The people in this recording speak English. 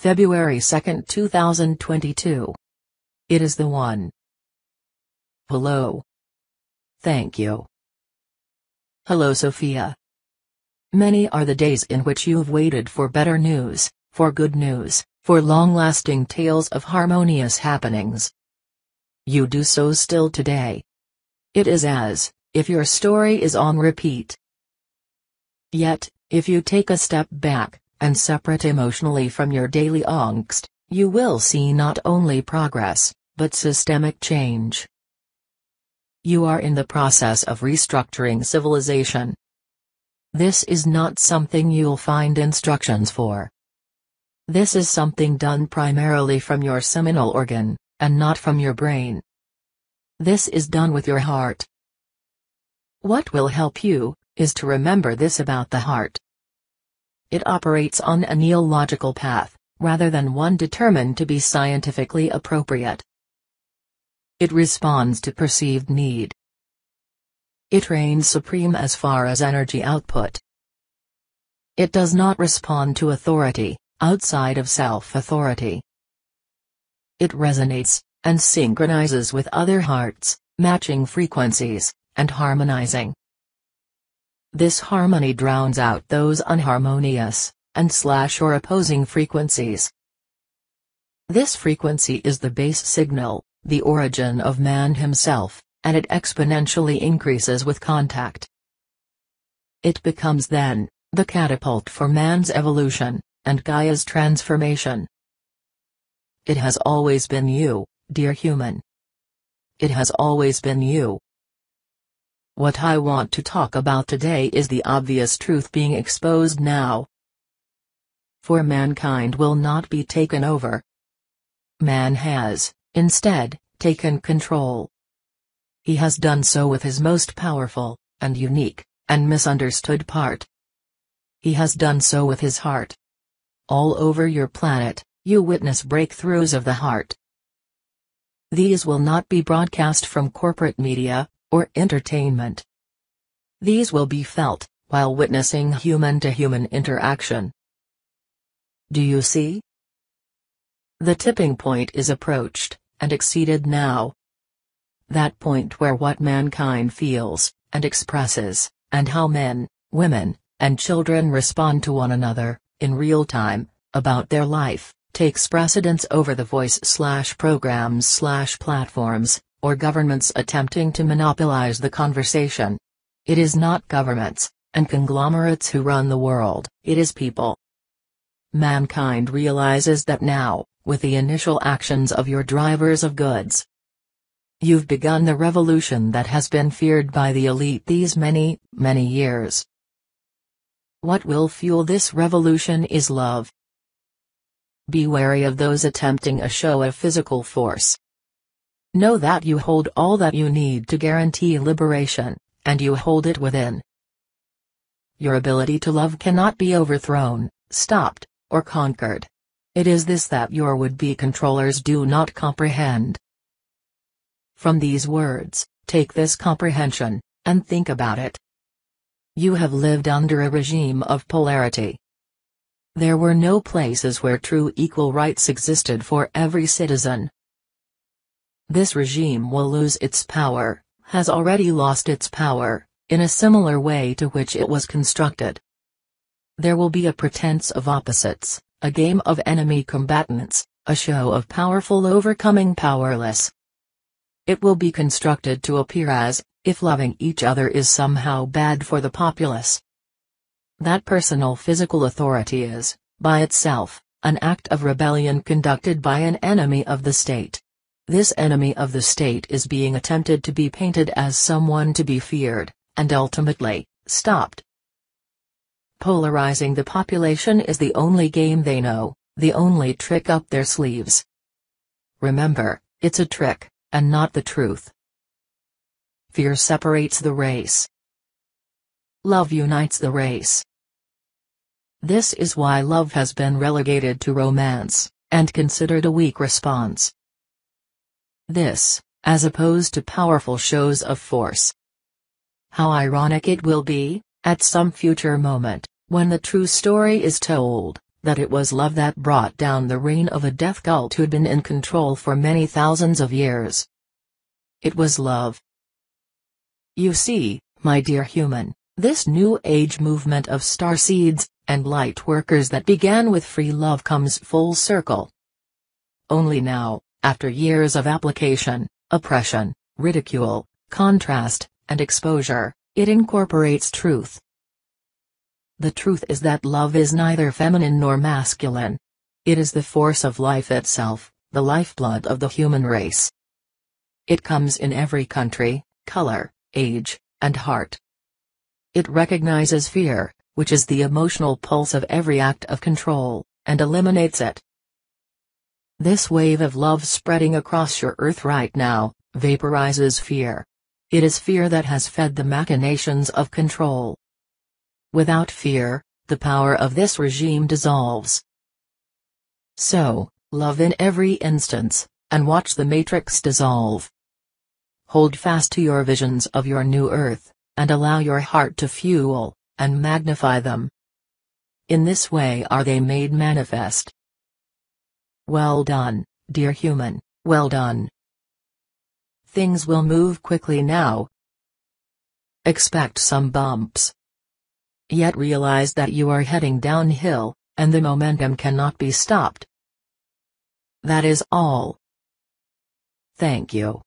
February 2, 2022. It is the one. Hello. Thank you. Hello, Sophia. Many are the days in which you've waited for better news, for good news, for long-lasting tales of harmonious happenings. You do so still today. It is as if your story is on repeat. Yet, if you take a step back, and separate emotionally from your daily angst, you will see not only progress, but systemic change. You are in the process of restructuring civilization. This is not something you'll find instructions for. This is something done primarily from your seminal organ, and not from your brain. This is done with your heart. What will help you, is to remember this about the heart. It operates on a neological path, rather than one determined to be scientifically appropriate. It responds to perceived need. It reigns supreme as far as energy output. It does not respond to authority, outside of self-authority. It resonates, and synchronizes with other hearts, matching frequencies, and harmonizing. This harmony drowns out those unharmonious, or opposing frequencies. This frequency is the base signal, the origin of man himself, and it exponentially increases with contact. It becomes then, the catapult for man's evolution, and Gaia's transformation. It has always been you, dear human. It has always been you. What I want to talk about today is the obvious truth being exposed now. For mankind will not be taken over. Man has, instead, taken control. He has done so with his most powerful, and unique, and misunderstood part. He has done so with his heart. All over your planet, you witness breakthroughs of the heart. These will not be broadcast from corporate media, or entertainment. These will be felt, while witnessing human-to-human interaction. Do you see? The tipping point is approached, and exceeded now. That point where what mankind feels, and expresses, and how men, women, and children respond to one another, in real time, about their life, takes precedence over the voice/programs/platforms, or governments attempting to monopolize the conversation. It is not governments, and conglomerates who run the world, it is people. Mankind realizes that now, with the initial actions of your drivers of goods. You've begun the revolution that has been feared by the elite these many, many years. What will fuel this revolution is love. Be wary of those attempting a show of physical force. Know that you hold all that you need to guarantee liberation, and you hold it within. Your ability to love cannot be overthrown, stopped, or conquered. It is this that your would-be controllers do not comprehend. From these words, take this comprehension, and think about it. You have lived under a regime of polarity. There were no places where true equal rights existed for every citizen. This regime will lose its power, has already lost its power, in a similar way to which it was constructed. There will be a pretense of opposites, a game of enemy combatants, a show of powerful overcoming powerless. It will be constructed to appear as, if loving each other is somehow bad for the populace. That personal physical authority is, by itself, an act of rebellion conducted by an enemy of the state. This enemy of the state is being attempted to be painted as someone to be feared, and ultimately, stopped. Polarizing the population is the only game they know, the only trick up their sleeves. Remember, it's a trick, and not the truth. Fear separates the race. Love unites the race. This is why love has been relegated to romance, and considered a weak response. This, as opposed to powerful shows of force. How ironic it will be, at some future moment, when the true story is told, that it was love that brought down the reign of a death cult who'd been in control for many thousands of years. It was love. You see, my dear human, this new age movement of starseeds and light workers that began with free love comes full circle. Only now, after years of application, oppression, ridicule, contrast, and exposure, it incorporates truth. The truth is that love is neither feminine nor masculine. It is the force of life itself, the lifeblood of the human race. It comes in every country, color, age, and heart. It recognizes fear, which is the emotional pulse of every act of control, and eliminates it. This wave of love spreading across your earth right now, vaporizes fear. It is fear that has fed the machinations of control. Without fear, the power of this regime dissolves. So, love in every instance, and watch the matrix dissolve. Hold fast to your visions of your new earth, and allow your heart to fuel and magnify them. In this way are they made manifest. Well done, dear human, well done. Things will move quickly now. Expect some bumps. Yet realize that you are heading downhill, and the momentum cannot be stopped. That is all. Thank you.